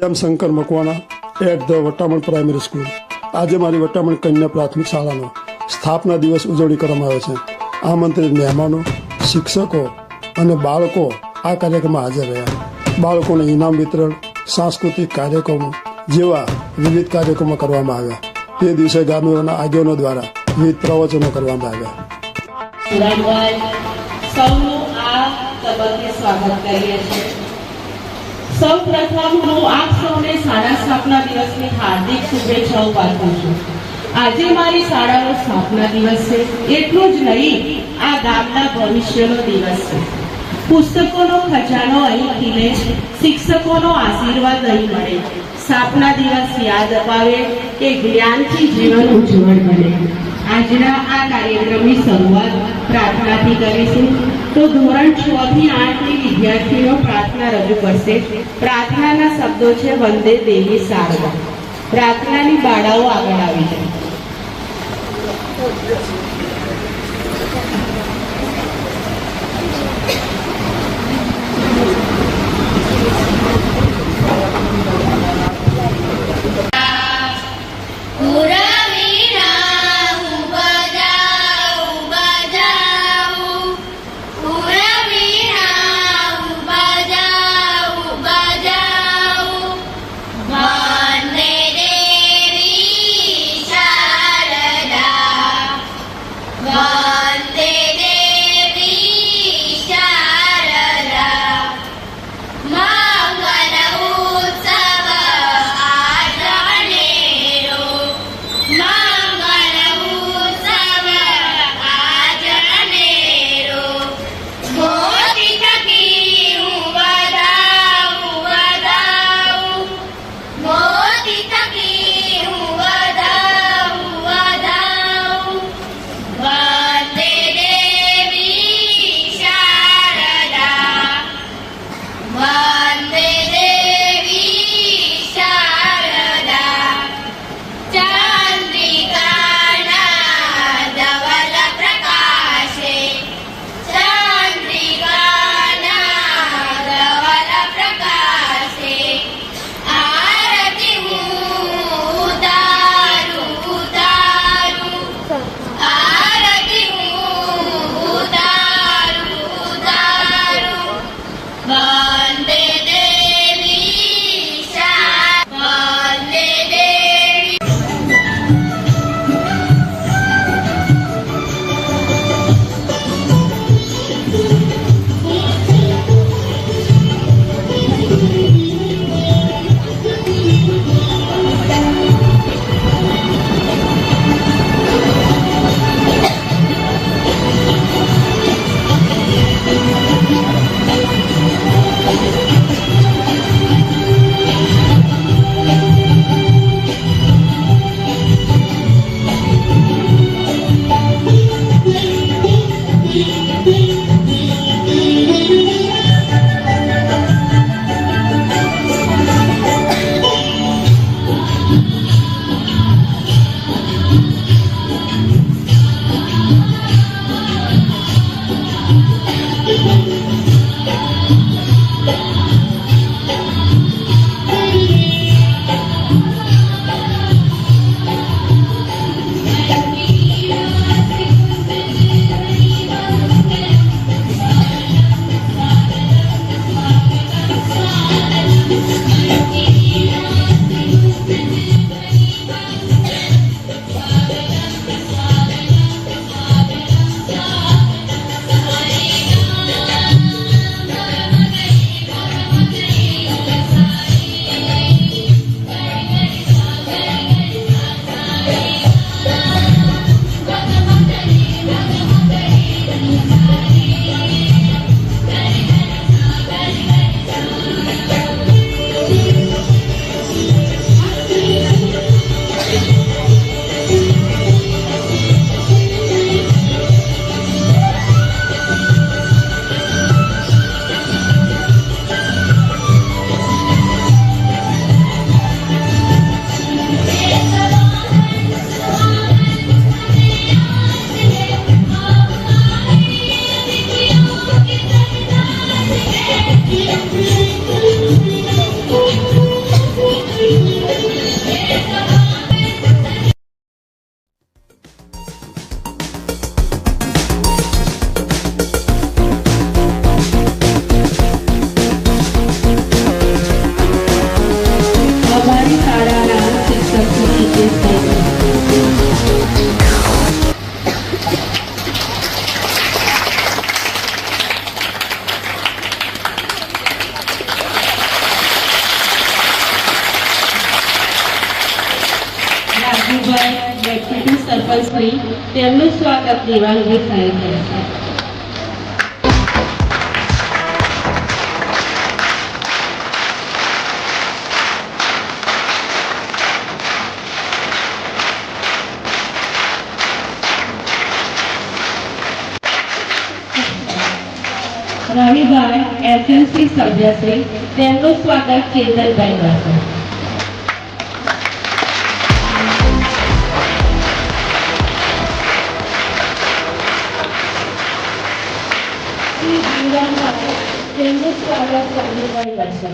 M Shankar Makwana at the Vataman primary school. આજે મારી વટામણ કન્યા પ્રાથમિક શાળાનો સ્થાપના દિવસ ઉજવણી કરવામાં આવે છે। આમંત્રિત મહેમાનો, શિક્ષકો અને બાળકો આ કાર્યક્રમમાં હાજર રહ્યા। બાળકોને ઇનામ વિતરણ, સાંસ્કૃતિક કાર્યક્રમો જેવા વિવિધ કાર્યક્રમો કરવામાં આવ્યા। તે દિવસે ગામોના આગેવાનો દ્વારા વિવિધ પ્રવચનો કરવામાં આવ્યા। સૌનું આ તબક્કે સ્વાગત કરીએ છીએ। સૌ પ્રથમ હું આપ સૌને શાળા સ્થાપના દિવસની હાર્દિક શુભેચ્છાઓ પાઠવું છું। આજે મારી શાળાનો સ્થાપના દિવસ છે, એટલું જ નહીં આ ગામના ભવિષ્યનો દિવસ છે। પુસ્તકોનો ખજાનો અહીં ખીલે છે, શિક્ષકોનો આશીર્વાદ અહીં મળે। સ્થાપના દિવસ યાદ અપાવે કે જ્ઞાનથી જીવન ઉજ્જવળ બને। આજના આ કાર્યક્રમની શરૂઆત પ્રાર્થનાથી કરીશું। તો ધોરણ 6 થી 8 ની વિદ્યાર્થીઓ પ્રાર્થના રજૂ કરશે। પ્રાર્થનાના શબ્દો છે વંદે દેવી શારદા। પ્રાર્થનાની બાળાઓ આગળ આવી જાય। રાવીભાઈ ડેપ્યુટી સરપંચ શ્રી તેમનું સ્વાગત દિવાંગી સાહેબ કરશે. રવિભાઈ એસએમસી સભ્યશ્રી તેમનું સ્વાગત ચેતનભાઈ કરશે. શ્રી જીવનભાઈ તેમનું સ્વાગત સંજયભાઈ કરશે.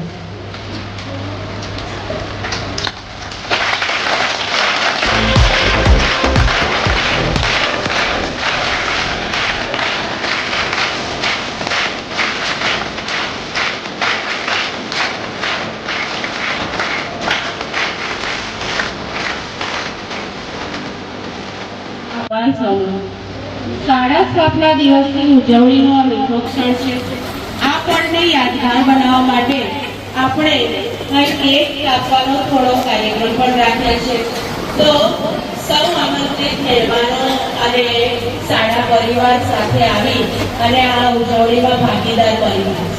શાળા સ્થાપના દિવસની ઉજવણીનો આ મીઠો ક્ષણ છે. આ પળને યાદગાર બનાવવા માટે આપણે કેક કાપવાનો થોડો કાર્યક્રમ પણ રાખ્યો છે. તો સૌ આમંત્રિત મહેમાનો અને શાળા પરિવાર સાથે આવી અને આ ઉજવણીમાં ભાગીદાર બની છે.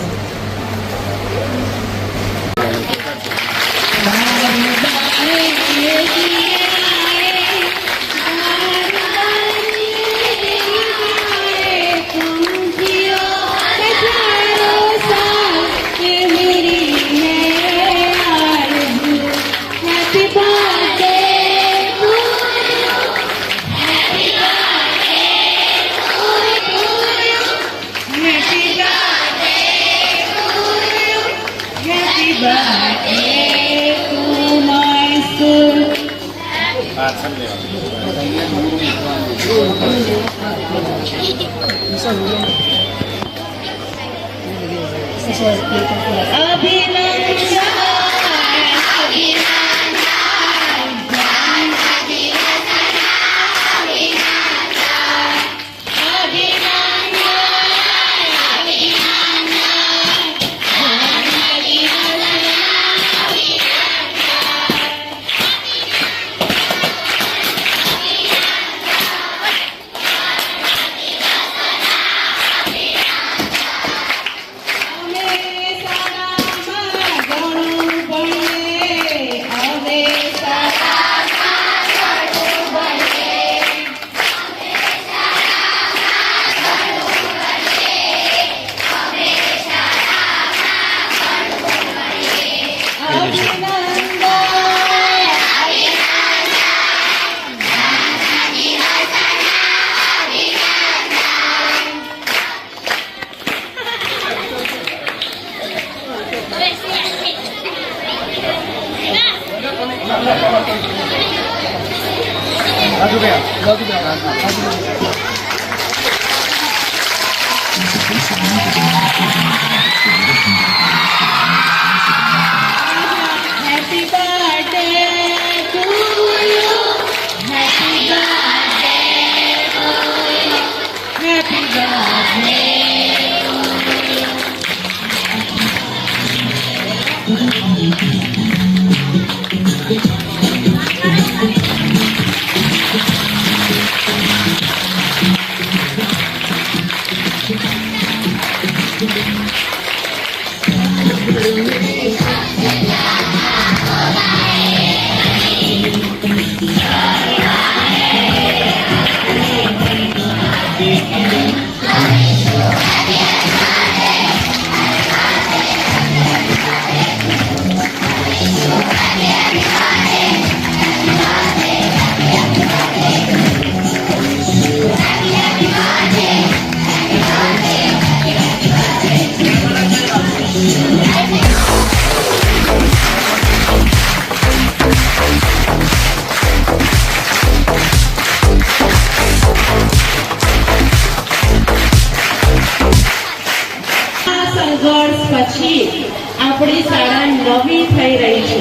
પછી આપણી શાળા નવી થઈ રહી છે,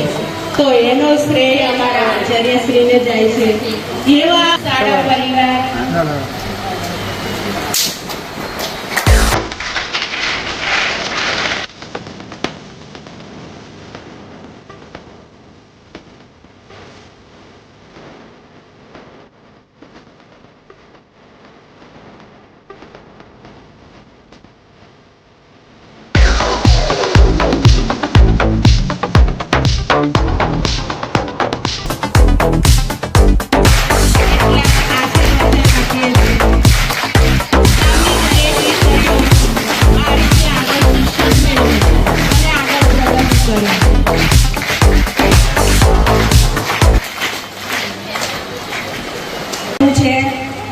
તો એનો શ્રેય અમારા આચાર્યશ્રીને જાય છે. એવા શાળા પરિવાર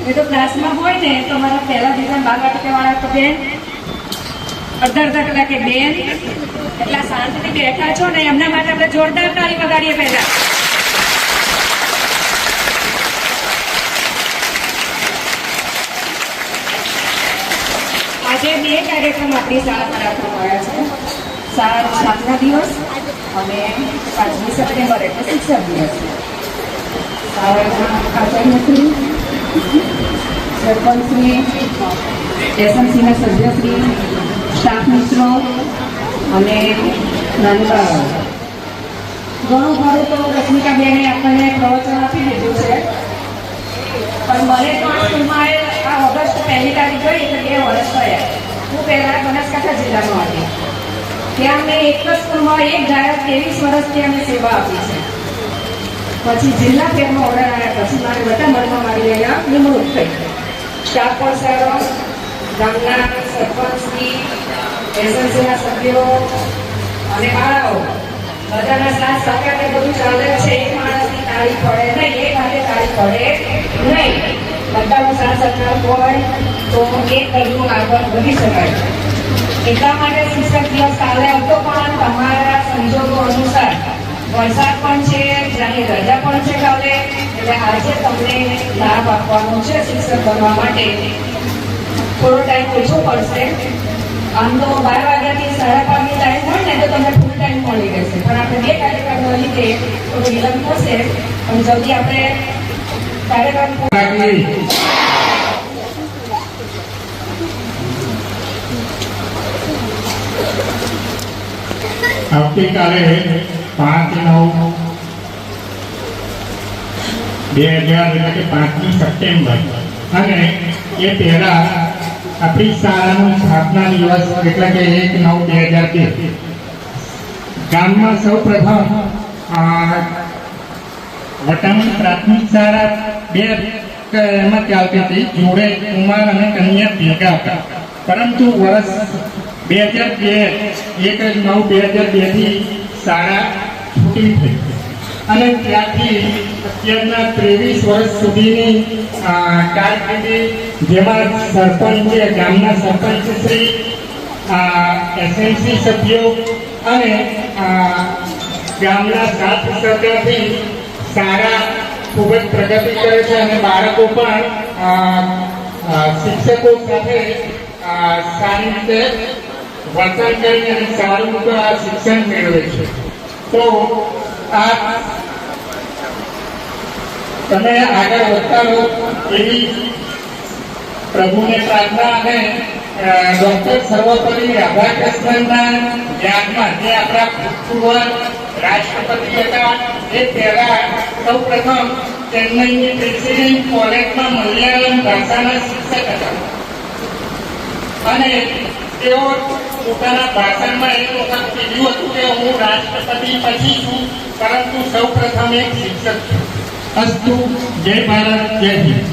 એ તો ક્લાસમાં હોય ને તો મારા પહેલા દિવસ 12 વાગ્યાવાળા તો બેન અડધા કલાકે બેન એટલા શાંતિથી બેઠા છો ને એમના માટે આપણે જોરદાર તાળી વગાડીએ પહેલા. આજે 2 કાર્યક્રમ આપણી શાળામાં રાખવામાં આવ્યા છે. શાળાનો સ્થાપના દિવસ અને 5મી સપ્ટેમ્બર એટલે શિક્ષક દિવસ. શાળાના આચાર્યશ્રી, સરપંચશ્રી, એસએમસીના સભ્યશ્રી, સ્ટાફ મિત્રો અને નાની બાળકો, ઘણું ખરું તો રશ્મિકાબેને આપણને પ્રવચન આપી દીધું છે. પણ મને તો આ સ્કૂલમાં આ ઓગસ્ટ 1લી તારીખ ગઈ એટલે 2 વર્ષ થયા. હું પહેલાં બનાસકાંઠા જિલ્લામાં હતી. ત્યાં અમે એક જ સ્કૂલમાં 1 ગાયક 23 વર્ષથી અમે સેવા આપી છે. પછી જિલ્લા ફેરમાં ઓર્ડર આવ્યા પછી મારે વટામણમાં મારી અહીંયા નિમણૂક થઈ. સ્ટાફ પણ સારો, ગામના સરપંચની, એસએમસીના સભ્યો અને બાળાઓ બધાના સાથ સહકારને બધું ચાલે છે. એક માણસની તાળી પડે નહીં, એક હાથે તાળી પડે નહીં. બધાનો સાથ સહકાર હોય તો એક કદમ આગળ વધી શકાય. એટલા માટે શિક્ષક દિવસ કાલે હતો પણ તમારા સંજોગો અનુસાર વરસાદ પણ છે, જાહેર રજા પણ છે કાલે, એટલે આજે તમને લાભ આપવાનો છે શિક્ષક બનવા માટે. થોડો ટાઈમ ઓછો પડશે. આમ તો 12 વાગ્યાથી 5:30 ટાઈમ હોય ને તો તમને ફૂલ ટાઈમ મળી રહેશે, પણ આપણે 2 કાર્યક્રમના લીધે થોડો વિલંબ થશે. અને જલ્દી આપણે કાર્યક્રમ આવતીકાલે 5/9/2000 એટલે કે 5મી સપ્ટેમ્બર અને એ પહેલા આપણી શાળાનો સ્થાપના દિવસ એટલે કે 1/9/2002 ગામમાં સૌ પ્રથમ વટામણ પ્રાથમિક શાળા 2 એમાં ચાલતી હતી. જોડે કુમાર અને કન્યા ભેગા હતા, પરંતુ વર્ષ 1/9/2002 થી શાળા છૂટી થઈ અને ત્યાંથી અત્યારના 23 વર્ષ સુધીની કારકિર્દી, જેમાં સરપંચ, ગામના સરપંચ શ્રી, એસએમસી સભ્યો અને ગામના સાથ સહકારથી શાળા ખૂબ જ પ્રગતિ કરે છે અને બાળકો પણ શિક્ષકો સાથે સારી રીતે વર્તન કરીને અને સારું શિક્ષણ મેળવે છે. તો આ તમે આગળ વધતા રહો એવી પ્રભુને પ્રાર્થના અને ડોક્ટર સર્વપલ્લી રાધાકૃષ્ણનના યાદમાં, જે આપણા ભૂતપૂર્વ રાષ્ટ્રપતિ હતા, એ પહેલા સૌ પ્રથમ ચેન્નઈની પ્રેસિડેન્ટ કોલેજમાં મલયાલમ ભાષાના શિક્ષક હતા અને તેઓ પોતાના ભાષણમાં એક વખત કીધું હતું કે હું રાષ્ટ્રપતિ પછી છું, પરંતુ સૌ પ્રથમ એક શિક્ષક છું. અસ્તુ. જય ભારત, જય હિન્દ.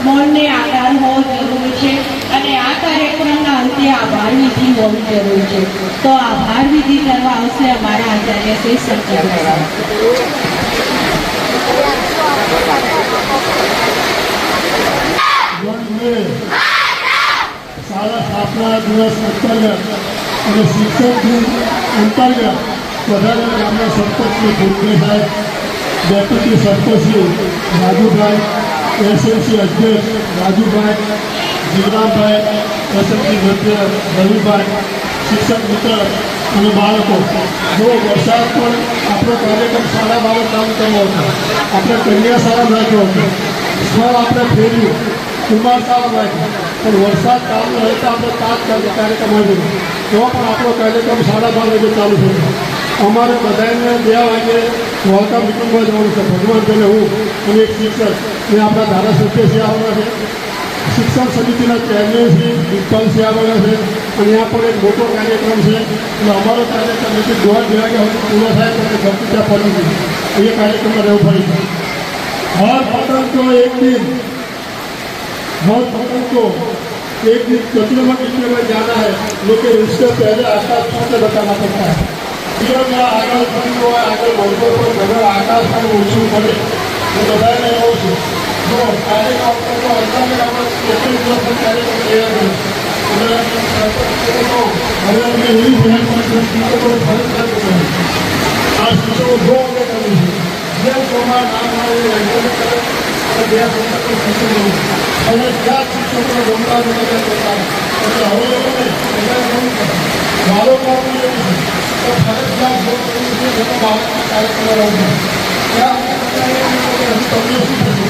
મૌનને આધાર હોવો જરૂરી છે અને આ કાર્યક્રમના અંતે આભાર વિધિ હોવી જરૂરી છે. તો આભાર વિધિ કરવા આવશે અમારા આચાર્ય શ્રી શંકર. શાળા સ્થાપના દિવસ અંતર્ગત અને શિક્ષક દિન અંતર્ગત વધારે ગામના સરપંચની ભૂમિકે સાહેબ, ડેપ્યુટી સરપંચશ્રી રાજુભાઈ, એસએમસી અધ્યક્ષ રાજુભાઈ, જીવરામભાઈ, એસએમસી સભ્ય રવિભાઈ, શિક્ષક મિત્ર અને બાળકો. જો વરસાદ પણ આપણો કાર્યક્રમ શાળા બાબત કામ કરવો હતો, આપણે કન્યા શાળા રાખ્યો હતો, સ્થળ આપણે ફેર્યું, કુમાર શાળા રાખ્યું, પણ વરસાદ ચાલુ રહેતા આપણે તાત્કાલિક કાર્યક્રમ આવ્યો તો પણ આપણો કાર્યક્રમ 12:30 વાગે ચાલુ થયો. અમારે બધાને 2 વાગે વોલકા મિટિંગમાં જવાનું છે. ભગવાનભાઈને હું અને એક શિક્ષક ને આપણા ધારાસભ્યશ્રી આવવાના છે, શિક્ષણ સમિતિના ચેરમેનશ્રી પ્રિન્સિપાલશ્રી આવવાના છે અને ત્યાં પણ એક મોટો કાર્યક્રમ છે. એટલે અમારો કાર્યક્રમ નથી 2:30 વાગ્યા સુધી પૂરો થાય તો ઘરથી ત્યાં પડી ગયું એ કાર્યક્રમમાં રહેવું પડી છે. હર પતંગ કો એક દિન, હર પતંગ કો एक दिन 4 में कितने में जाना है लोग इससे पहले आकाश छोटे बताना पड़ता है जीवन में आगे बढ़ी हुआ आगे बढ़ते हुए अगर आकाश पर ऊंचू पड़े तो बताया नहीं हो जो कार्य का को अंदर में આપણે કેટલી દિવસ કાર્ય તૈયાર છે અને હવે અમે એવી મહેનત કરી છે કે ફરજ કરે આ શિક્ષકો બહુ આગળ કરી છે જે પ્રમાણ નામ આવે એન્ટર કરે અને બે શિક્ષકો શિક્ષકો અને જ્યાં શિક્ષકો ગમતા નથી કરતા એટલે હવે લોકોને મારો કામ એવું છે તો ફરજિયાત બહુ કરવું છે જેનો બાળકને કાર્ય કરવાનું છે ત્યાં તમને શું થયું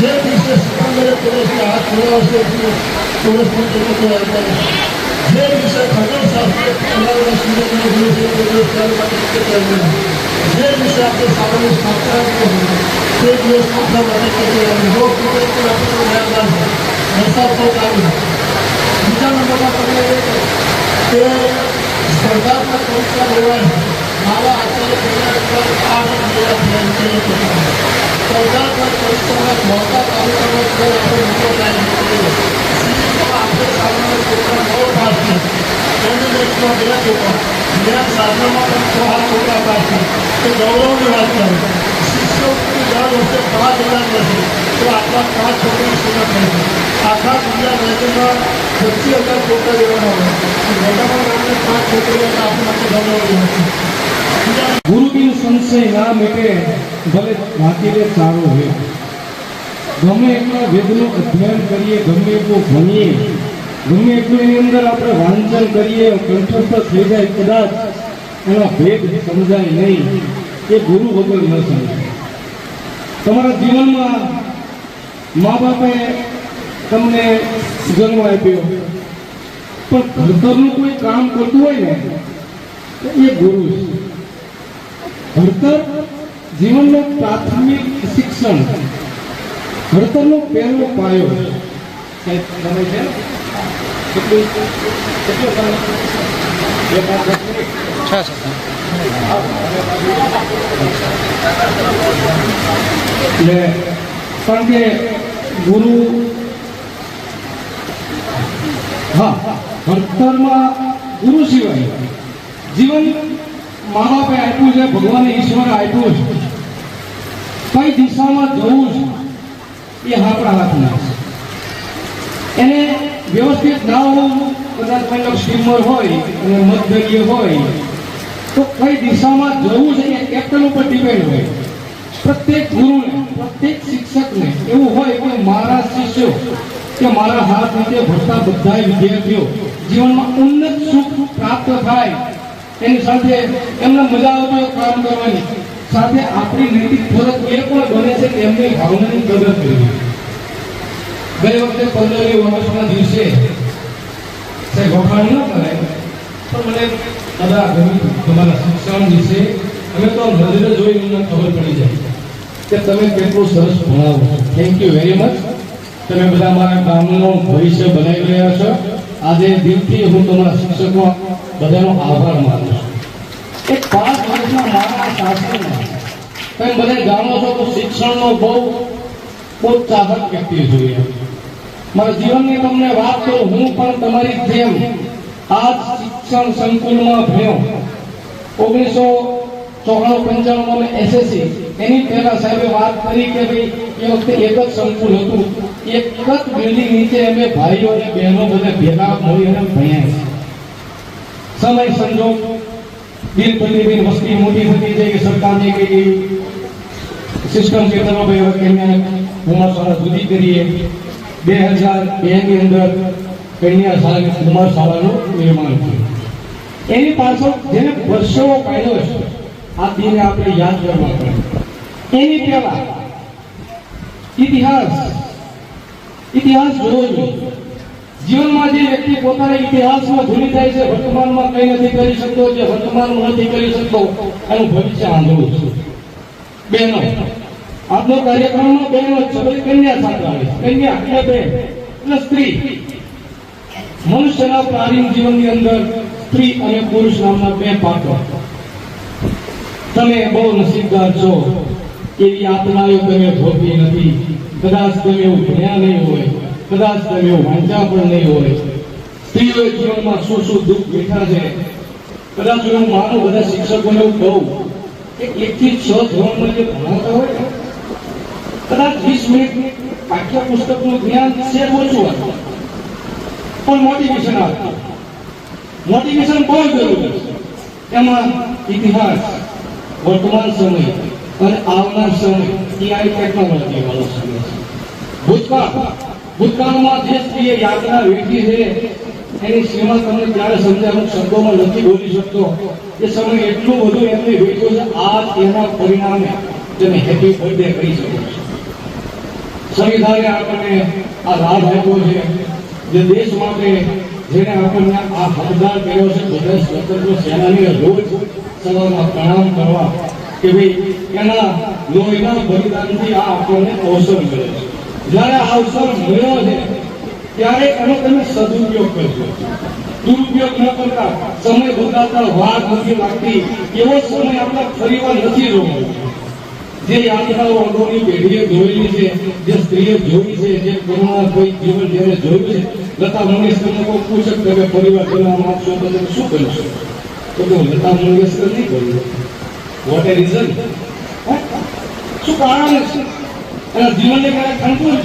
જે વિશે સિકંદરે પોલીસને હાથ ધોવાશે પોલીસ પણ જે વિશે ખગોળશાસ્ત્રે 15 વર્ષ સુધી જે વિશે આપણે સામાન્ય સ્થાપના તે દિવસ મોટા માટે લોક આપણે વરસાદ તો ચાલુ બીજા નંબરના પગલે કે સ્પર્ધાત્મક પરીક્ષા લેવાય મારા આચાર્ય સ્પર્ધાત્મક પરીક્ષાના મોટા તાલુકામાં આપણે મોટો ટાઈમ આપણે સામાન્ય છોકરા 9 પાસ છે કેન્ડિડેટ્સમાં 2 છોકરા જ્યાં સાધનામાં પણ 6 છોકરા પાસ છે તો ગૌરવની વાત કરે શિક્ષકોની દર વર્ષે 5000 વર્ષે તો આટલા 5 છોકરી સ્ટુડન્ટ થાય છે આખા ગુજરાત રાજ્યમાં 25,000 છોકરા લેવાના હોય મોટામાં આપણે 5 છોકરીઓ આપણી માટે ગૌરવની વાત છે ગુરુ બિન સંશય ના મિટે ભલે વાંચીને સારો હોય ગમે એટલા વેદનું અધ્યયન કરીએ ગમે એટલું ભણીએ ગમે એટલું એની અંદર આપણે વાંચન કરીએ કંઠસ્થ થઈ જાય કદાચ એના ભેદ સમજાય નહીં એ ગુરુ વગર ન સમજાય તમારા જીવનમાં મા બાપે તમને જન્મ આપ્યો પણ ઘરનું કોઈ કામ કરતું હોય ને એ ગુરુ છે ભણતર જીવનનું પ્રાથમિક શિક્ષણ ભણતરનો પહેલો પાયો છે કારણ કે ગુરુ ભણતરમાં ગુરુ સિવાય જીવન મા બાપે આપ્યું છે ભગવાને ઈશ્વરે આપ્યું છે કઈ દિશામાં જવું છે એ આપણા હાથમાં છે એને વ્યવસ્થિત ના હોવું કદાચ કોઈ સ્ટીમર હોય અને મધદરીય હોય તો કઈ દિશામાં જવું છે એ કેપ્ટન ઉપર ડિપેન્ડ હોય પ્રત્યેક ગુરુને પ્રત્યેક શિક્ષકને એવું હોય કે મારા શિષ્યો કે મારા હાથ નીચે ભણતા બધા વિદ્યાર્થીઓ જીવનમાં ઉન્નત સુખ પ્રાપ્ત થાય એની સાથે એમને મજા આવતી કામ કરવાની સાથે આપણી નૈતિક ફરજ એ પણ બને છે કે એમની ભાવનાની કદર કરવી ગઈ વખતે 15મી વર્ષના દિવસે સાહેબ વખાણ ન કરે પણ મને બધા ગમ્યું તમારા શિક્ષણ વિશે અમે તો નજરે જોઈ મને ખબર પડી જાય કે તમે કેટલું સરસ ભણાવો થેન્ક યુ વેરી મચ તમે બધા મારા કામનું ભવિષ્ય બનાવી રહ્યા છો આજે દિલથી હું તમારા શિક્ષકો બધાનો આભાર માનું છું એક 5 વર્ષના મારા શાસનમાં તમે બધા જાણો છો કે શિક્ષણનો બહુ ચાહક વ્યક્તિ જોઈએ મારા જીવનની તમને વાત કરું હું પણ તમારી જેમ આ શિક્ષણ સંકુલમાં ભણ્યો 1994-95 માં એસએસસી એની પહેલા સાહેબે વાત કરી કે ભાઈ એ વખતે એક જ સંકુલ હતું એક જ બિલ્ડિંગ નીચે અમે ભાઈઓ અને બહેનો બધા ભેગા મળી અને ભણ્યા સમય સંજોગ દિન પ્રતિદિન વસ્તી મોટી થતી જાય કે સરકારને કઈ સિસ્ટમ કે ચલો ભાઈ હવે કન્યા કુમાર શાળા જુદી કરીએ 2002 ની અંદર કન્યા શાળા કુમાર શાળાનું નિર્માણ થયું એની પાછળ જેને વર્ષો કાઢ્યો છે આ દિને આપણે યાદ કરવા પડે એની પહેલા ઇતિહાસ જોવો જોઈએ જીવનમાં જે વ્યક્તિ પોતાના ઇતિહાસમાં ભૂલી જાય છે વર્તમાનમાં કંઈ નથી કરી શકતો જે વર્તમાનમાં નથી કરી શકતો એનું ભવિષ્ય આંધળું છે બહેનો આજનો કાર્યક્રમમાં બહેનો છે કન્યા સાથે આવે છે કન્યા એટલે બેન એટલે સ્ત્રી મનુષ્યના પ્રાચીન જીવનની અંદર સ્ત્રી અને પુરુષ નામના બે પાત્રો તમે બહુ નસીબદાર છો એવી યાતનાઓ તમે ભોગવી નથી. કદાચ તમે એવું ભણ્યા નહીં હોય, કદાચ તમે એવું વાંચ્યા પણ નહીં હોય. સ્ત્રીઓએ જીવનમાં શું શું દુઃખ બેઠા છે. કદાચ હું માનું બધા શિક્ષકોને એવું કહું કે 1 થી 6 ધોરણમાં જે ભણાવતા હોય ને, કદાચ 20 મિનિટ પાઠ્ય પુસ્તકનું જ્ઞાન છે ઓછું હતું, પણ મોટિવેશન આપતું. મોટિવેશન બહુ જરૂરી છે. એમાં ઇતિહાસ, વર્તમાન સમય અને આવનાર સમય એ આ ટેકનોલોજી વાળો સમય છે. ભૂતકાળમાં જે સ્ત્રીએ યાતના વેઠી છે એની સીમા તમને ત્યારે સમજાય, અમુક શબ્દોમાં નથી બોલી શકતો. એ સમય એટલું બધું એમને વેઠ્યો છે. આજ એના પરિણામે તમે હેપી બર્થડે કરી શકો છો. સંવિધાને આપણને આ લાભ આપ્યો છે, જે દેશ માટે જેને આપણને આ હકદાર કર્યો છે. બધા સ્વતંત્ર સેનાનીને રોજ સવારમાં પ્રણામ કરવા કે ભાઈ એના લોહીના બલિદાનથી આ આપણને અવસર મળ્યો છે. જ્યારે આ અવસર મળ્યો છે ત્યારે એનો તમે સદુપયોગ કરજો. દુરુપયોગ ન કરતા, સમય બદલાતા વાર નથી લાગતી એવો સમય આપણે ફરીવાર નથી જોવો. જે યાત્રાઓ અગાઉની પેઢીએ જોયેલી છે, જે સ્ત્રીએ જોઈ છે, જે કરુણા કોઈ જીવન જેને જોયું છે. લતા મંગેશકરને કોઈ પૂછે કે તમે પરિવાર બનાવવા માંગશો તો તમે શું કરશો? તો કે લતા મંગેશકર નહીં કર્યું. વોટ એ રીઝન? શું કારણ છે? એના જીવનને ક્યારેક ખંડવું,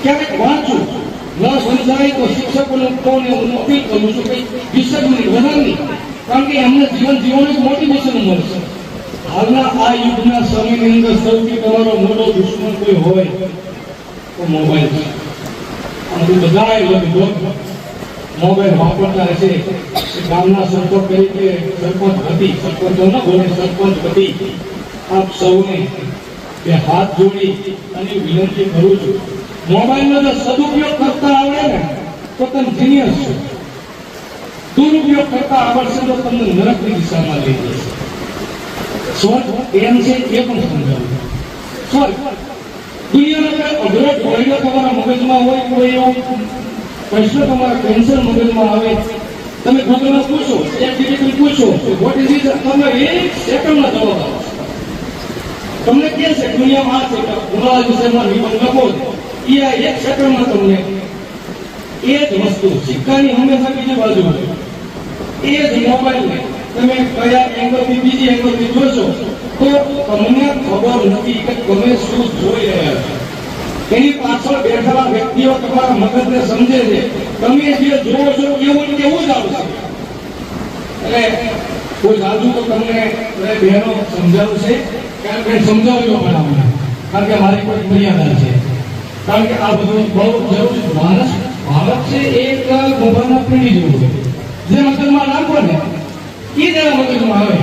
ક્યારેક વાંચું ન સમજાય તો શિક્ષકોને કોને હું અપીલ કરું છું કે 20 મિનિટ વધારે, કારણ કે એમને જીવન જીવવાનું એક મોટિવેશન મળશે. હાલના આ યુગના સમયની અંદર સૌથી તમારો મોટો દુશ્મન કોઈ હોય તો મોબાઈલ છે. અને બધા લગભગ મોબાઈલ વાપરતા હશે. ગામના સરપંચ તરીકે સરપંચ હતી, સરપંચ ન બોલે, સરપંચ હતી. આપ સૌને બે હાથ જોડી અને વિનંતી કરું છું, મોબાઈલનો જો સદુપયોગ કરતા આવડે ને તો તમે જીનિયસ છો. દુરુપયોગ કરતા આવડશે તો તમને નરકની દિશામાં લઈ જશે. સ્વર્ગ એમ છે એ પણ સમજાવું. સ્વર્ગ દુનિયાનો કોઈ અઘરો ટોયલો તમારા મગજમાં હોય, કોઈ એવો પ્રશ્ન તમારા કેન્સર મગજમાં આવે, તમે ગૂગલમાં પૂછો, ChatGPT પૂછો, વોટ ઇઝ ઇટ, તમને 1 સેકન્ડમાં જવાબ આવશે. તમને કહે છે દુનિયામાં આ છે કે ઉનાળા વિષયમાં નિબંધ લખો, એ 1 સેકન્ડમાં તમને એ જ વસ્તુ, સિક્કાની હંમેશા બીજી બાજુ હોય. એ જ મોબાઈલને તમે કયા એંગલથી બીજી એંગલથી જોશો તો તમને ખબર નથી કે તમે શું જોઈ રહ્યા છો. એની પાછળ બેઠેલા વ્યક્તિઓ તમારા મગજને સમજે છે. તમે જે જોવો છો એવું કેવું જ આવશે. એટલે કોઈ સાધુ તો તમને બહેનો સમજાવું છે, કારણ કે સમજાવજો બનાવવું, કારણ કે મારી કોઈ મર્યાદા છે. કારણ કે આ બધું બહુ જરૂરી. ભારત છે એક મોબાઈલના પીડી જેવું છે. જે મગજમાં નાખો ને એ જ એના મગજમાં આવે.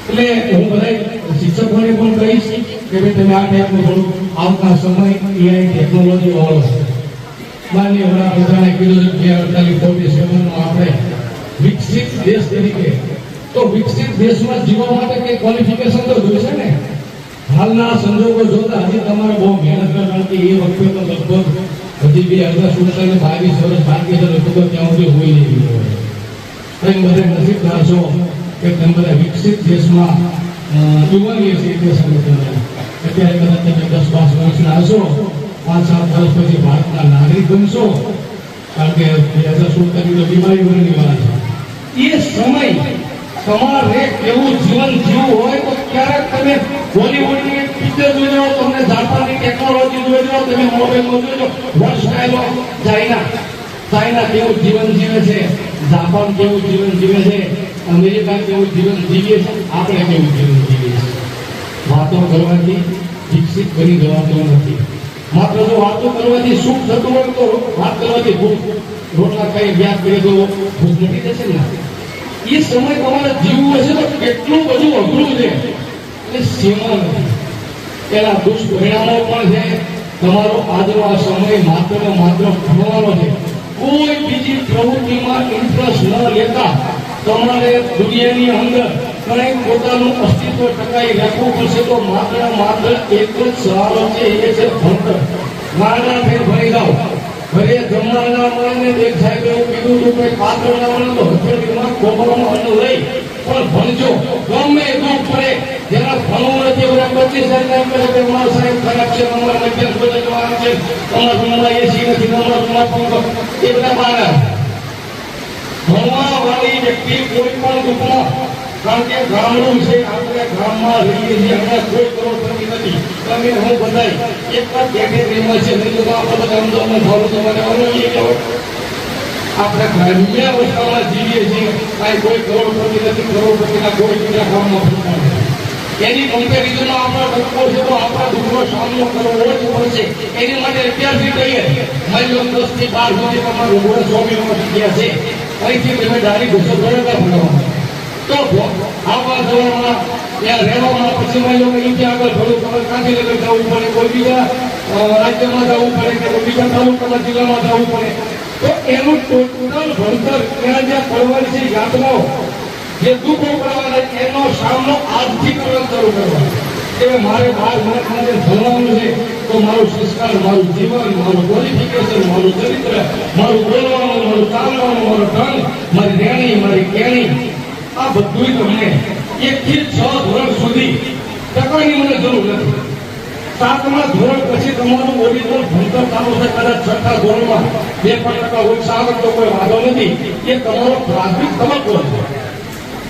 એટલે હું બધા શિક્ષકોને પણ કહીશ કે ભાઈ તમે આ ટાઈપનું થોડું આવતા સમય AI ટેકનોલોજી વાળો છે. માન્ય વડાપ્રધાને કીધું છે 2048 આપણે વિકસિત દેશ તરીકે, તો વિકસિત દેશમાં જીવવા માટે કઈ ક્વોલિફિકેશન તો જોઈશે ને. હાલના સંજોગો જોતા હજી તમારે બહુ મહેનત કરવાની. એ વખતે તો લગભગ હજી 2047 22 વર્ષ બાકી છે. લગભગ ત્યાં સુધી હોય નહીં હોય. તમે બધા નસીબદાર છો કે તમે બધા વિકસિત દેશમાં યુવાની છે. અત્યારે કદાચ તમે 10-12 વર્ષના હશો, 5-7 વર્ષ પછી ભારતના નાગરિક બનશો, કારણ કે 2047 બીમારી બની વાળા છે. એ સમય તમારે એવું જીવન જીવવું હોય તો ક્યારેક તમે બોલીવુડની પિક્ચર જોઈ લો, તમને જાપાનની ટેકનોલોજી જોઈ લો, તમે મોબાઈલમાં જોઈ લો, વોટ સ્ટાઇલો ચાઇના કેવું જીવન જીવે છે, જાપાન કેવું જીવન જીવે છે, અમેરિકા કેવું જીવન જીવે છે, આપણે કેવું જીવન જીવીએ છીએ. વાતો કરવાથી વિકસિત બની જવાતું નથી. માત્ર જો વાતો કરવાથી સુખ થતું હોય તો વાત કરવાથી ભૂખ, રોટલા ખાઈ વ્યાજ કરીએ તો ભૂખ મટી જશે ને. એ સમય તમારે જીવવું હશે તો કેટલું બધું અઘરું છે. એટલે સીમા નથી. એના દુષ્પરિણામો પણ છે. તમારો આજનો આ સમય માત્ર ને માત્ર ભણવાનો છે. કોઈ બીજી પ્રવૃત્તિમાં ઇન્ટરેસ્ટ ન લેતા તમારે દુનિયાની અંદર કંઈક પોતાનું અસ્તિત્વ ટકાવી રાખવું પડશે. તો માત્ર એક જ સવાલ છે, એ છે ભણતર. નાના ફેર ભણી જાઓ, ઘરે જમવાના મળે ને એક સાહેબ એવું કીધું હતું કે પાત્ર ના મળે તો હથેળીમાં કોબરામાં અન્ન લઈ પણ ભણજો. ગમે દુઃખ પડે જેના ભણવું નથી બધા 25,000 એમ કરે કે અમારો સાહેબ ખરાબ છે, અમારા મધ્યમ બધા જવાના છે, અમારા રૂમમાં એસી નથી, અમારા રૂમમાં પંખો, એ બધા બહાના. ભણવા વાળી વ્યક્તિ કોઈ પણ દુઃખમાં, કારણ કે ગામડું છે, આપણે ગામમાં રહીએ છીએ, હમણાં કોઈ કરોડપતિ નથી. તમે હું બધાય એક જ કેટેગરીમાં છે, નહીં તો આપણે બધા અમદાવાદમાં ભાવ તમારે અનુભવીએ કહેવાય. આપણે ગ્રામ્ય અવસ્થામાં જીવીએ છીએ, કાંઈ કોઈ કરોડપતિ નથી, કરોડપતિના કોઈ બીજા ગામમાં ફરતા નથી. એની કમ્પેરિઝનમાં આપણા દુઃખો છે તો આપણા દુઃખનો સામનો કરવો જ પડશે. એની માટે અત્યારથી કહીએ, મારી 10 થી 12 સુધી તમારું ઓળખ સ્વામીમાં જગ્યા છે, અહીંથી તમે ડાયરી ઘોષો બરાબર ભણવા તો આવવા જવામાં ત્યાં રહેવામાં પછી મારી લોકો અહીંથી આગળ થોડું તમારે ગાંધીનગર જવું પડે, કોઈ બીજા રાજ્યમાં જવું પડે કે કોઈ બીજા તાલુકાના જિલ્લામાં જવું પડે, તો એનું ટોટલ ભણતર ત્યાં જ્યાં પડવાની છે યાતનાઓ, જે દુઃખો પડવાના એનો સામનો આજથી કરવાનો શરૂ કરવાનો. કે મારે 12 વર્ષમાં જે ભણવાનું છે તો મારું સંસ્કાર, મારું જીવન, મારું ક્વોલિફિકેશન, મારું ચરિત્ર, મારું બોલવાનું, મારું ચાલવાનું, મારું ઢંગ, મારી રહેણી, મારી કહેણી, આ બધું તમને 1 થી 6 ધોરણ સુધી ટકાની મને જરૂર નથી. 7મા ધોરણ પછી તમારું ઓરિજિનલ ભણતર ચાલુ છે, કદાચ 6થા ધોરણમાં 2% ઓછા આવે તો કોઈ વાંધો નથી. એ તમારો પ્રાથમિક તબક્કો છે.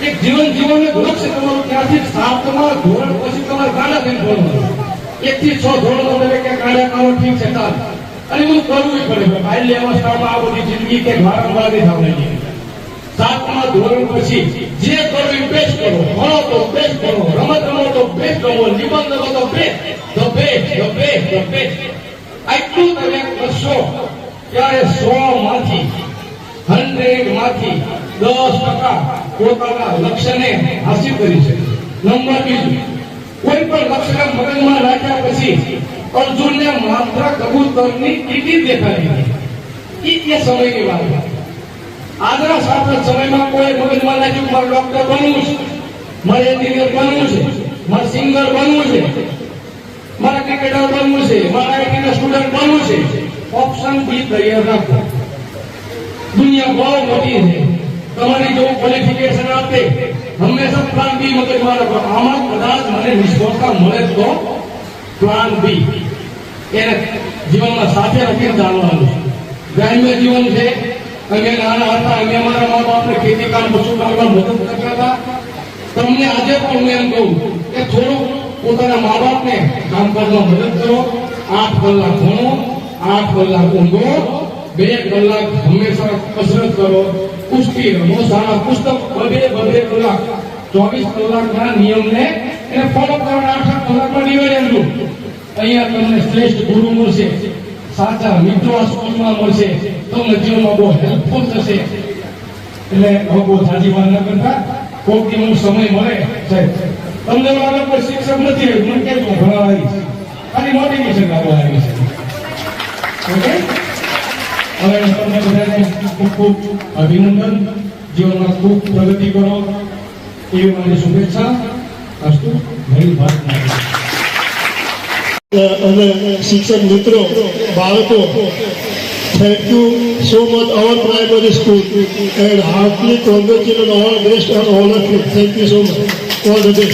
એક જીવનનું લક્ષ્ય તમારું ત્યાંથી 7મા ધોરણ પછી તમારે ગાડા થઈને ભણવાનું. 1 થી 6 ધોરણમાં તમે કે ગાડા કાઢો ઠીક છે, ચાલ, અને બધું કરવું પડે. બાલ્ય અવસ્થામાં આ બધી જિંદગી કે વારંવાર નહીં થવાની. 7મા ધોરણ પછી જે કરવું બેસ્ટ કરો, ભણો તો બેસ્ટ કરો, રમત રમો તો બેસ્ટ રમો, નિબંધ લખો તો best, the best, the best, the best. આટલું તમે કરશો ત્યારે 100 માંથી 100 માંથી 10% પોતાના લક્ષ્યને હાસિલ કરી છે. નંબર 2, કોઈ પણ લક્ષ્યને મગજમાં રાખ્યા પછી અર્જુનને માત્ર કબૂતરની ટીકી દેખાડી. એ સમયની વાત. આજના સાંપ્રત સમયમાં કોઈ મગજમાં રાખ્યું મારે ડોક્ટર બનવું છે, મારે એન્જિનિયર બનવું છે, મારે સિંગર બનવું છે, મારે ક્રિકેટર બનવું છે, મારે આઈટીના સ્ટુડન્ટ બનવું છે, ઓપ્શન બી તૈયાર રાખો. દુનિયા બહુ મોટી છે, તમારી જેવું ક્વોલિફિકેશન આપે હંમેશા પ્લાન બી મગજમાં રાખો. આમાં કદાચ મને નિષ્ફળતા મળે તો પ્લાન બી એને જીવનમાં સાથે રાખીને ચાલવાનું છે. ગ્રામ્ય જીવન છે, અમે નાના હતા, અમે અમારા મા બાપને ખેતી કામ, પશુપાલનમાં મદદ કરતા હતા. તમને આજે પણ હું એમ કહું કે થોડું પોતાના મા બાપને કામકાજમાં મદદ કરો. 8 કલાક ભણો, 8 કલાક ઊંઘો, 2 કલાક હંમેશા કસરત કરો, કુસ્તી રમો, સારા પુસ્તક 2 કલાક 24 કલાકના નિયમને એને ફોલો કરવાના 8 કલાકમાં ડિવાઈડ કરજો. અહીંયા તમને શ્રેષ્ઠ ગુરુ મળશે, સાચા મિત્રો આ સ્કૂલમાં મળશે, તમને જીવનમાં બહુ હેલ્પફુલ થશે. એટલે હવે બહુ સાચી વાત ન કરતા, કોઈક દિવસ સમય મળે સાહેબ, તમને લાગે કોઈ શિક્ષક નથી, મને કેમ ભણવા આવીશ, ખાલી મોટિવેશન આપવા આવીશ. ઓકે, હવે તમને બધાને ખૂબ ખૂબ અભિનંદન, જીવનમાં ખૂબ પ્રગતિ કરો એવી મારી શુભેચ્છા. અસ્તુ. જય ભારત માતા. અને શિક્ષક મિત્રો, બાળકો, thank you so much our primary school and heartily congratulations all best on all of you. Thank you so much. All the best.